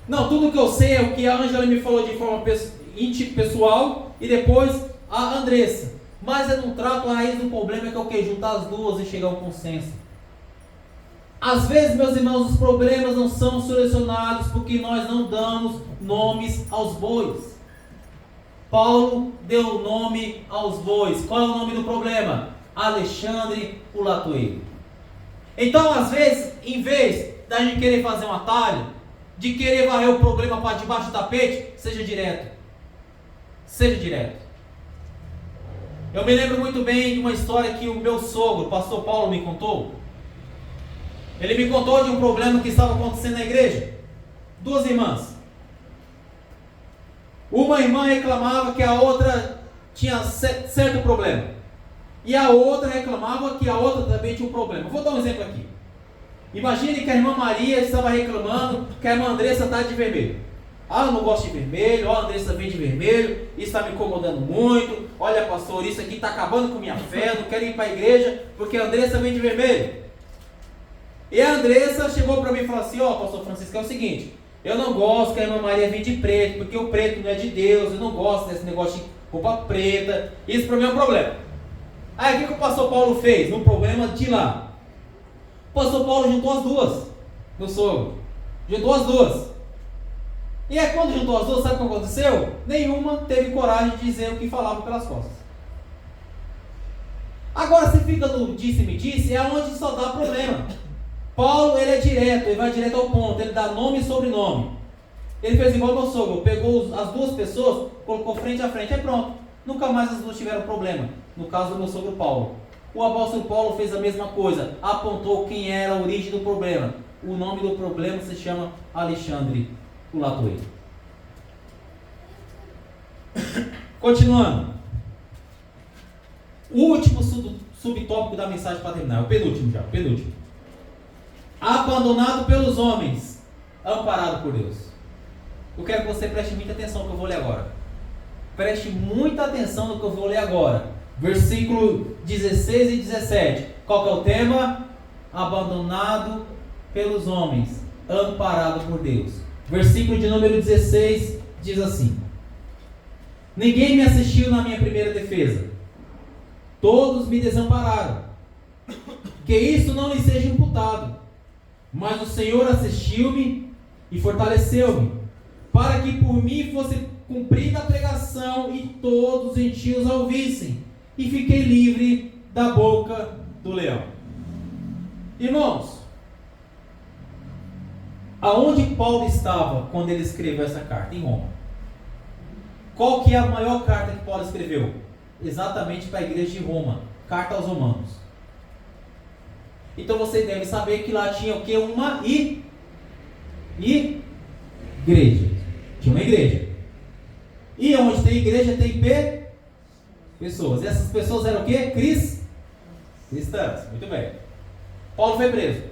Não, tudo que eu sei é o que a Ângela me falou de forma pessoal e depois a Andressa. Mas eu não trato a raiz do problema, que é o que? Juntar as duas e chegar a um consenso. Às vezes, meus irmãos, os problemas não são solucionados porque nós não damos nomes aos bois. Paulo deu nome aos bois. Qual é o nome do problema? Alexandre, o latoeiro. Então, às vezes, em vez da gente querer fazer um atalho, de querer varrer o problema para debaixo do tapete, seja direto. Seja direto. Eu me lembro muito bem de uma história que o meu sogro, o pastor Paulo, me contou. Ele me contou de um problema que estava acontecendo na igreja. Duas irmãs. Uma irmã reclamava que a outra tinha certo problema. E a outra reclamava que a outra também tinha um problema. Vou dar um exemplo aqui. Imagine que a irmã Maria estava reclamando que a irmã Andressa está de vermelho. Ah, eu não gosto de vermelho, ó, a Andressa vem de vermelho, isso está me incomodando muito. Olha, pastor, isso aqui está acabando com minha fé, eu não quero ir para a igreja porque a Andressa vem de vermelho. E a Andressa chegou para mim e falou assim: ó, pastor Francisco, é o seguinte, eu não gosto que a irmã Maria venha de preto, porque o preto não é de Deus, eu não gosto desse negócio de roupa preta, isso para mim é um problema. Aí o que o pastor Paulo fez? No problema de lá. O pastor Paulo juntou as duas, meu sogro, juntou as duas. E aí quando juntou as duas, sabe o que aconteceu? Nenhuma teve coragem de dizer o que falava pelas costas. Agora se fica no disse-me-disse, é onde só dá problema. Paulo, ele é direto, ele vai direto ao ponto, ele dá nome e sobrenome. Ele fez igual meu sogro, pegou as duas pessoas, colocou frente a frente, aí pronto. Nunca mais as duas tiveram problema, no caso do meu sogro Paulo. O apóstolo Paulo fez a mesma coisa, apontou quem era a origem do problema. O nome do problema se chama Alexandre, o latoeiro. Continuando. O último subtópico da mensagem para terminar, o penúltimo já, o penúltimo. Abandonado pelos homens, amparado por Deus. Eu quero que você preste muita atenção no que eu vou ler agora. Preste muita atenção no que eu vou ler agora. Versículo 16 e 17. Qual que é o tema? Abandonado pelos homens, amparado por Deus. Versículo de número 16 diz assim: ninguém me assistiu na minha primeira defesa. Todos me desampararam. Que isso não lhe seja imputado. Mas o Senhor assistiu-me e fortaleceu-me, para que por mim fosse cumprida a pregação e todos os gentios a ouvissem, e fiquei livre da boca do leão. Irmãos, aonde Paulo estava quando ele escreveu essa carta? Em Roma. Qual que é a maior carta que Paulo escreveu? Exatamente para a igreja de Roma, carta aos Romanos. Então você deve saber que lá tinha o que? Uma igreja. Tinha uma igreja. E onde tem igreja tem pessoas. E essas pessoas eram o que? Cristãs. Muito bem. Paulo foi preso.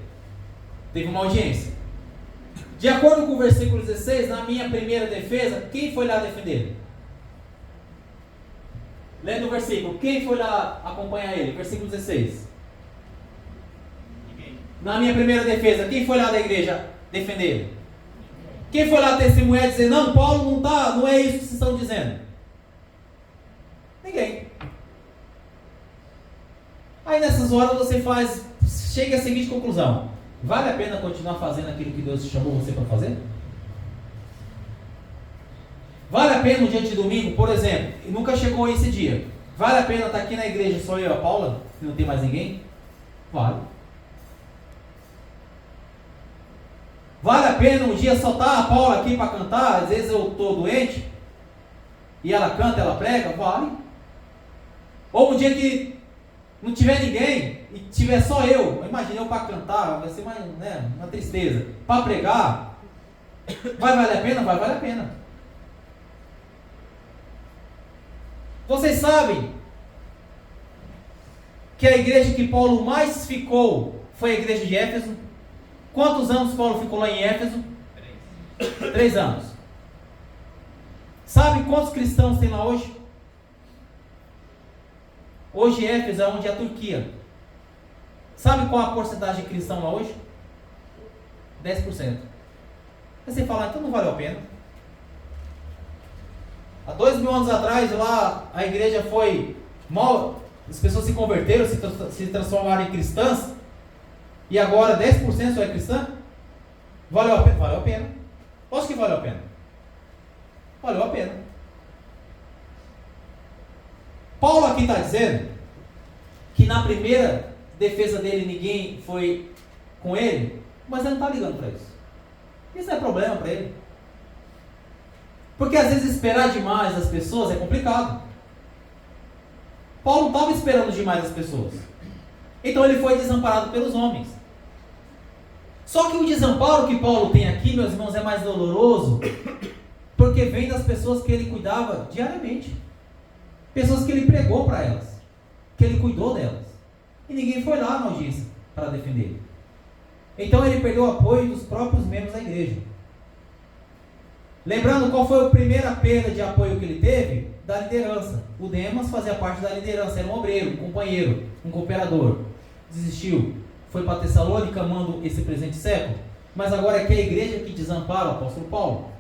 Teve uma audiência. De acordo com o versículo 16, na minha primeira defesa, quem foi lá defender ele? Lendo o versículo, quem foi lá acompanhar ele? Versículo 16. Na minha primeira defesa, quem foi lá da igreja defender ele? Quem foi lá testemunhar e dizer, não, Paulo não é isso que vocês estão dizendo? Ninguém. Aí nessas horas você chega à seguinte conclusão: vale a pena continuar fazendo aquilo que Deus chamou você para fazer? Vale a a pena um dia de domingo, por exemplo, e nunca chegou esse dia, vale a pena estar aqui na igreja só eu e a Paula, e não tem mais ninguém? Vale. Vale a pena um dia só estar a Paula aqui para cantar? Às vezes eu estou doente, e ela canta, ela prega? Vale. Ou um dia que não tiver ninguém, e tiver só eu, imagina eu para cantar, vai ser uma tristeza. Para pregar, vai valer a pena? Vai valer a pena. Vocês sabem que a igreja que Paulo mais ficou foi a igreja de Éfeso? Quantos anos Paulo ficou lá em Éfeso? 3 anos. Sabe quantos cristãos tem lá hoje? Hoje Éfeso é onde é a Turquia. Sabe qual a porcentagem de cristão lá hoje? 10%. Aí você fala, então não valeu a pena. Há 2000 anos atrás, lá a igreja foi mal, as pessoas se converteram, se transformaram em cristãs, e agora 10% só é cristã? Valeu a pena? Valeu a pena. Lógico que valeu a pena. Valeu a pena. Paulo aqui está dizendo que na primeira defesa dele ninguém foi com ele, mas ele não está ligando para isso. Isso não é problema para ele. Porque às vezes esperar demais das pessoas é complicado. Paulo não estava esperando demais das pessoas. Então ele foi desamparado pelos homens. Só que o desamparo que Paulo tem aqui, meus irmãos, é mais doloroso, porque vem das pessoas que ele cuidava diariamente. Pessoas que ele pregou para elas, que ele cuidou delas. E ninguém foi lá na audiência para defender ele. Então ele perdeu o apoio dos próprios membros da igreja. Lembrando qual foi a primeira perda de apoio que ele teve? Da liderança. O Demas fazia parte da liderança, era um obreiro, um companheiro, um cooperador. Desistiu, foi para Tessalônica amando esse presente século. Mas agora é que é a igreja que desampara o apóstolo Paulo.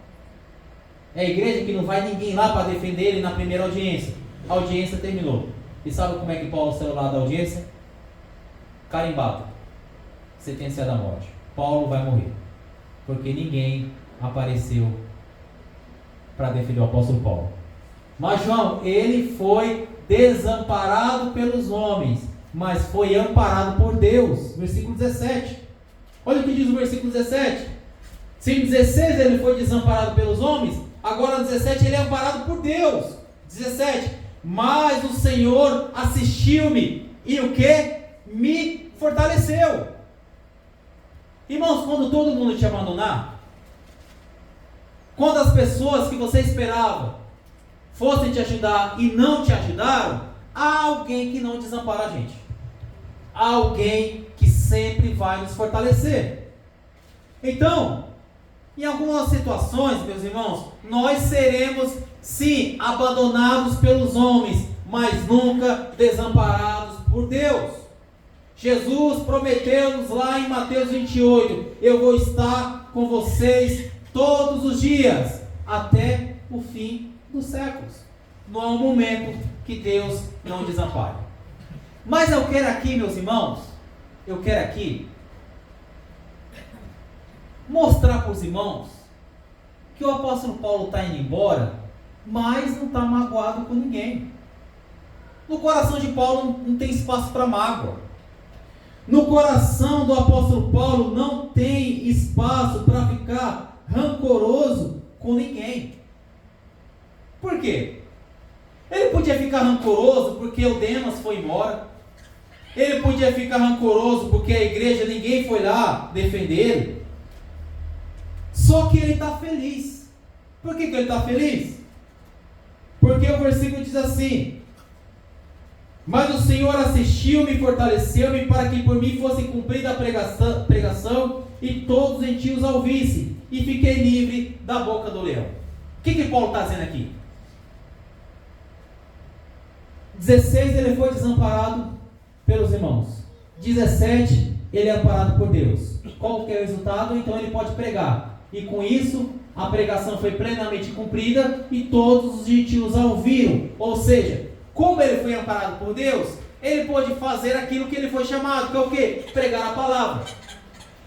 É a igreja que não vai ninguém lá para defender ele na primeira audiência. A audiência terminou. E sabe como é que Paulo saiu lá da audiência? Carimbado. Sentença da morte. Paulo vai morrer. Porque ninguém apareceu para defender o apóstolo Paulo. Mas João, ele foi desamparado pelos homens, mas foi amparado por Deus. Versículo 17. Olha o que diz o versículo 17. Se em 16 ele foi desamparado pelos homens, agora no 17 ele é amparado por Deus. 17. Mas o Senhor assistiu-me e o que? Me fortaleceu. Irmãos, quando todo mundo te abandonar, quando as pessoas que você esperava fossem te ajudar e não te ajudaram, há alguém que não desampara a gente. Há alguém que sempre vai nos fortalecer. Então, em algumas situações, meus irmãos, nós seremos, sim, abandonados pelos homens, mas nunca desamparados por Deus. Jesus prometeu-nos lá em Mateus 28, eu vou estar com vocês todos os dias, até o fim dos séculos. Não há um momento que Deus não desampare. Mas eu quero aqui, meus irmãos, eu quero aqui mostrar para os irmãos que o apóstolo Paulo está indo embora, mas não está magoado com ninguém. No coração de Paulo não tem espaço para mágoa. No coração do apóstolo Paulo não tem espaço para ficar rancoroso com ninguém. Por quê? Ele podia ficar rancoroso porque o Demas foi embora. Ele podia ficar rancoroso porque a igreja, ninguém foi lá defender ele. Só que ele está feliz. Por que ele está feliz? Porque o versículo diz assim: mas o Senhor assistiu-me e fortaleceu-me para que por mim fosse cumprida a pregação e todos os gentios a ouvissem, e fiquei livre da boca do leão. O que Paulo está dizendo aqui? 16, ele foi desamparado pelos irmãos. 17, ele é amparado por Deus. Qual que é o resultado? Então ele pode pregar. E com isso, a pregação foi plenamente cumprida e todos os gentios a ouviram. Ou seja, como ele foi amparado por Deus, ele pôde fazer aquilo que ele foi chamado, que é o quê? Pregar a palavra.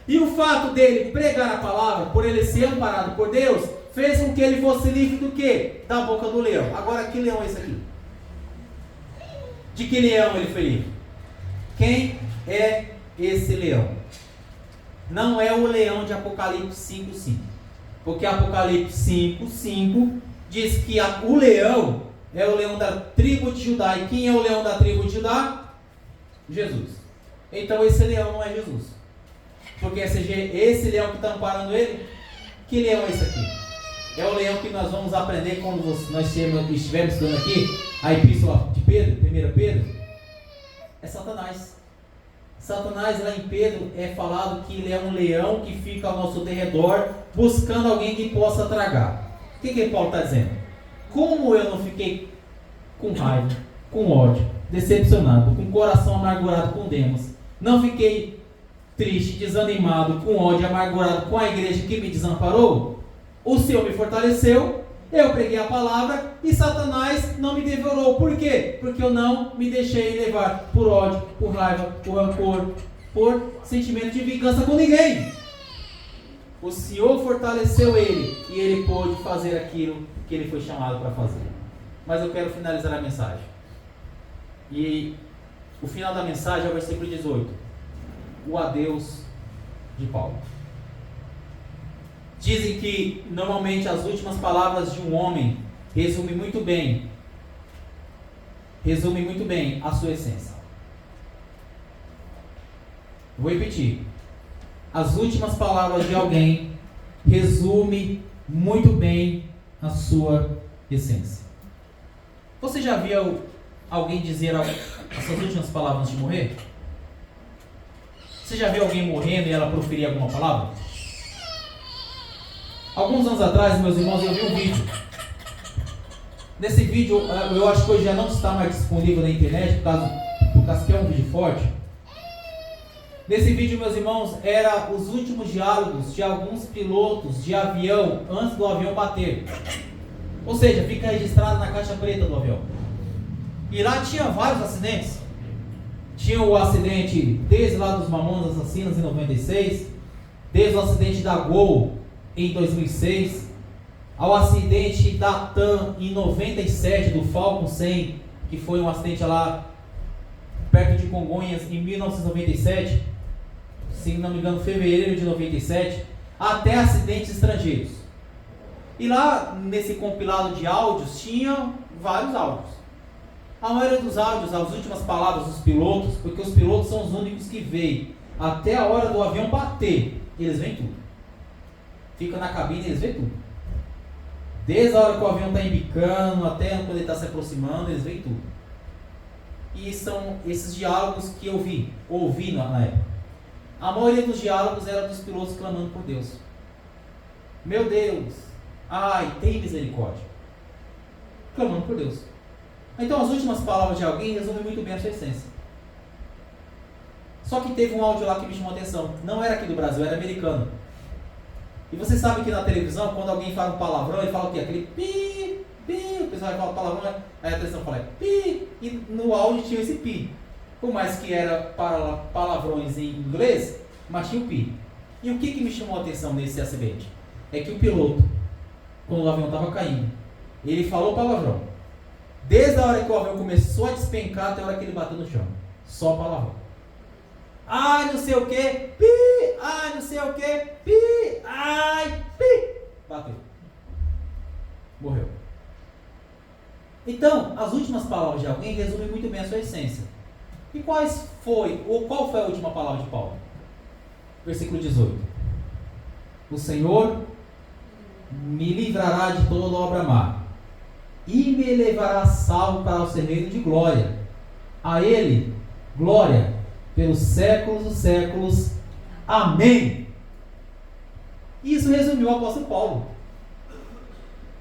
E o fato dele pregar a palavra, por ele ser amparado por Deus, fez com que ele fosse livre do quê? Da boca do leão. Agora, que leão é esse aqui? De que leão ele foi livre? Quem é esse leão? Não é o leão de Apocalipse 5:5. Porque Apocalipse 5:5 diz que o leão é o leão da tribo de Judá. E quem é o leão da tribo de Judá? Jesus. Então esse leão não é Jesus. Porque esse leão que está amparando ele, que leão é esse aqui? É o leão que nós vamos aprender quando nós estivermos estudando aqui a epístola de Pedro, 1 Pedro. É Satanás. Satanás lá em Pedro é falado que ele é um leão que fica ao nosso derredor buscando alguém que possa tragar. O que Paulo está dizendo? Como eu não fiquei com raiva, com ódio, decepcionado, com o coração amargurado com Demas, não fiquei triste, desanimado, com ódio, amargurado com a igreja que me desamparou, o Senhor me fortaleceu, eu preguei a palavra e Satanás não me devorou. Por quê? Porque eu não me deixei levar por ódio, por raiva, por rancor, por sentimento de vingança com ninguém. O Senhor fortaleceu ele e ele pôde fazer aquilo que ele foi chamado para fazer. Mas eu quero finalizar a mensagem. E o final da mensagem é o versículo 18. O adeus de Paulo. Dizem que normalmente as últimas palavras de um homem resumem muito bem a sua essência. Vou repetir. As últimas palavras de alguém resumem muito bem a sua essência. Você já viu alguém dizer as suas últimas palavras antes de morrer? Você já viu alguém morrendo e ela proferir alguma palavra? Alguns anos atrás, meus irmãos, eu vi um vídeo. Nesse vídeo, eu acho que hoje já não está mais disponível na internet, por causa que é um vídeo forte. Nesse vídeo, meus irmãos, era os últimos diálogos de alguns pilotos de avião antes do avião bater. Ou seja, fica registrado na caixa preta do avião. E lá tinha vários acidentes. Tinha o acidente desde lá dos Mamonas Assassinos em 96, desde o acidente da Gol em 2006, ao acidente da TAM em 97, do Falcon 100, que foi um acidente lá perto de Congonhas em 1997, se não me engano, fevereiro de 97, até acidentes estrangeiros. E lá, nesse compilado de áudios, tinha vários áudios. A maioria dos áudios, as últimas palavras dos pilotos, porque os pilotos são os únicos que veem até a hora do avião bater, eles veem tudo. Fica na cabine e eles veem tudo. Desde a hora que o avião está embicando, até quando ele está se aproximando, eles veem tudo. E são esses diálogos que eu ouvi na época. A maioria dos diálogos era dos pilotos clamando por Deus. Meu Deus, ai, tem misericórdia. Clamando por Deus. Então as últimas palavras de alguém resumem muito bem a sua essência. Só que teve um áudio lá que me chamou a atenção. Não era aqui do Brasil, era americano. E você sabe que na televisão, quando alguém fala um palavrão, ele fala o quê? Aquele pi, pi, o pessoal vai falar palavrão, aí a televisão fala pi, e no áudio tinha esse pi. Por mais que era palavrões em inglês, mas tinha o pi. E o que me chamou a atenção nesse acidente? É que o piloto, quando o avião estava caindo, ele falou palavrão. Desde a hora que o avião começou a despencar até a hora que ele bateu no chão. Só palavrão. Ai, não sei o que, pi, ai, não sei o que, pi, ai, pi. Bateu. Morreu. Então, as últimas palavras de alguém resumem muito bem a sua essência. E qual foi a última palavra de Paulo? Versículo 18. O Senhor me livrará de toda obra má e me levará salvo para o seu reino de glória. A Ele, glória pelos séculos dos séculos. Amém. Isso resumiu o apóstolo Paulo.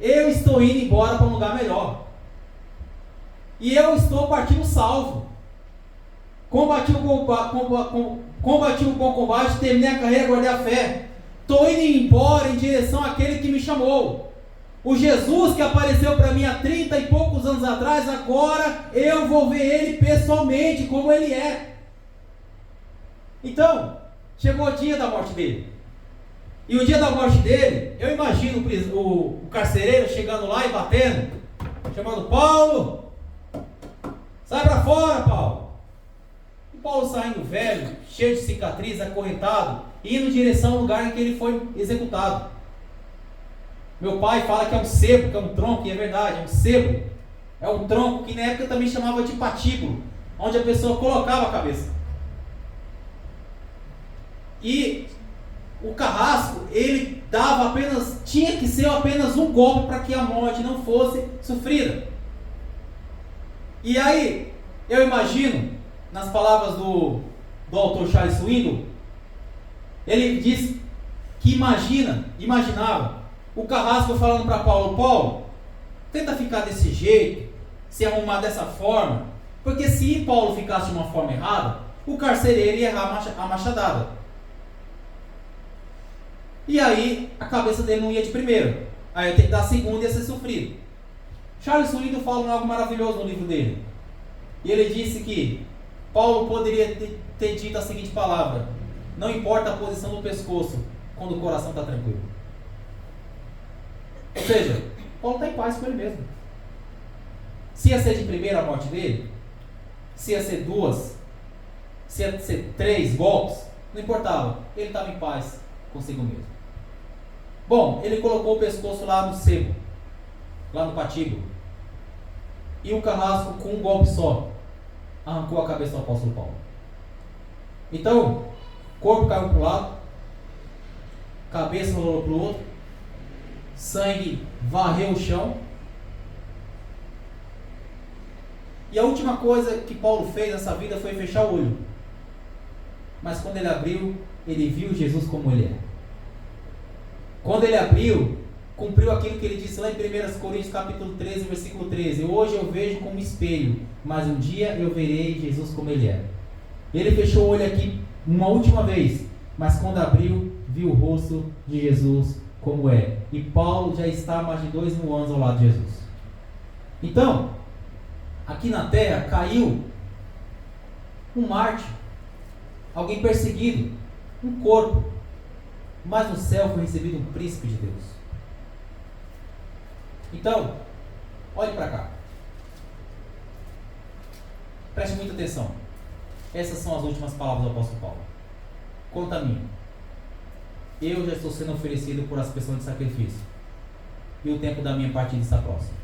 Eu estou indo embora para um lugar melhor. E eu estou partindo salvo. Combati o bom combate, terminei a carreira, guardei a fé. Estou indo embora em direção àquele que me chamou. O Jesus que apareceu para mim há 30 e poucos anos atrás, agora eu vou ver ele pessoalmente, como ele é. Então, chegou o dia da morte dele. E o dia da morte dele, eu imagino o carcereiro chegando lá e batendo, chamando: Paulo, sai para fora, Paulo. E Paulo saindo velho, cheio de cicatriz, acorrentado, indo em direção ao lugar em que ele foi executado. Meu pai fala que é um sebo, que é um tronco, e é verdade, é um sebo. É um tronco que na época também chamava de patíbulo, onde a pessoa colocava a cabeça. E o carrasco, ele tinha que ser apenas um golpe para que a morte não fosse sofrida. E aí, eu imagino, nas palavras do autor Charles Swindoll, ele diz que imaginava o carrasco falando para Paulo: Paulo, tenta ficar desse jeito, se arrumar dessa forma, porque se Paulo ficasse de uma forma errada, o carcereiro ia errar a machadada. E aí a cabeça dele não ia de primeira, aí ia ter que dar a segunda e ia ser sofrido. Charles Swindoll fala algo maravilhoso no livro dele. E ele disse que Paulo poderia ter dito a seguinte palavra: não importa a posição do pescoço quando o coração está tranquilo. Ou seja, Paulo está em paz com ele mesmo. Se ia ser de primeira a morte dele, se ia ser 2, se ia ser 3 golpes, não importava, ele estava em paz consigo mesmo. Bom, ele colocou o pescoço lá no sebo, lá no patíbulo, e o carrasco, com um golpe só, arrancou a cabeça do apóstolo Paulo. Então, o corpo caiu para um lado, cabeça rolou para o outro, sangue varreu o chão. E a última coisa que Paulo fez nessa vida foi fechar o olho. Mas quando ele abriu, ele viu Jesus como ele é. Quando ele abriu, cumpriu aquilo que ele disse lá em 1 Coríntios capítulo 13, versículo 13: hoje eu vejo como espelho, mas um dia eu verei Jesus como ele é. Ele fechou o olho aqui uma última vez, mas quando abriu, viu o rosto de Jesus como é. E Paulo já está há mais de 2000 anos ao lado de Jesus. Então, aqui na terra caiu um mártir, alguém perseguido, um corpo, mas no céu foi recebido um príncipe de Deus. Então, olhe para cá, preste muita atenção. Essas são as últimas palavras do apóstolo Paulo. Quanto a mim, eu já estou sendo oferecido por aspersão de sacrifício, e o tempo da minha partida está próximo.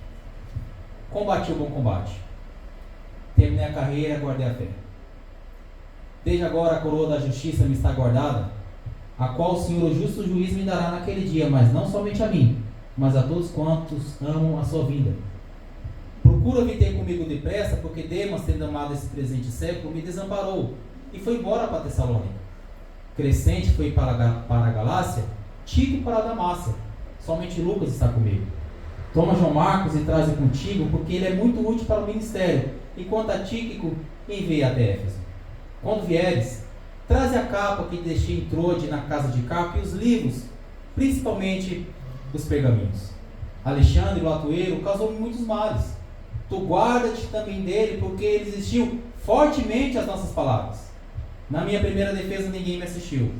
Combati o bom combate, terminei a carreira, guardei a fé. Desde agora a coroa da justiça me está guardada, a qual o Senhor, o justo juiz, me dará naquele dia, mas não somente a mim, mas a todos quantos amam a sua vinda. Procura vir ter comigo depressa, porque Demas, tendo amado esse presente século, me desamparou e foi embora para Tessalônica. Crescente foi para a Galácia, Tito para a Damácia. Somente Lucas está comigo. Toma João Marcos e traze contigo, porque ele é muito útil para o ministério. E quanto a Tíquico, envia até Éfeso. Quando vieres, traze a capa que deixei em Trode na casa de Carpo e os livros, principalmente os pergaminhos. Alexandre, o latoeiro, causou-me muitos males. Tu guarda-te também dele, porque ele resistiu fortemente às nossas palavras. Na minha primeira defesa ninguém me assistiu,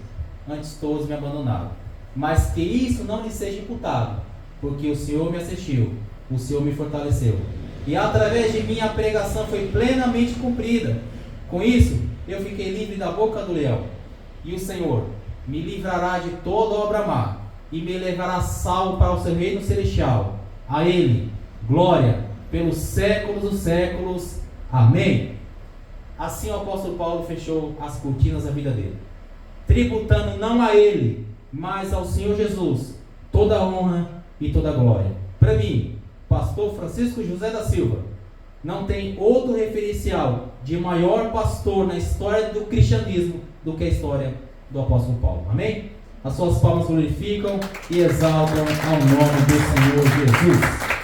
antes todos me abandonaram. Mas que isso não lhe seja imputado, porque o Senhor me assistiu, o Senhor me fortaleceu. E através de mim a pregação foi plenamente cumprida. Com isso, eu fiquei livre da boca do leão. E o Senhor me livrará de toda obra má, e me levará salvo para o seu reino celestial. A Ele, glória, pelos séculos dos séculos. Amém. Assim o apóstolo Paulo fechou as cortinas da vida dele, tributando não a ele, mas ao Senhor Jesus, toda a honra e toda a glória. Para mim, pastor Francisco José da Silva, não tem outro referencial de maior pastor na história do cristianismo do que a história do apóstolo Paulo. Amém? As suas palmas glorificam e exaltam ao nome do Senhor Jesus.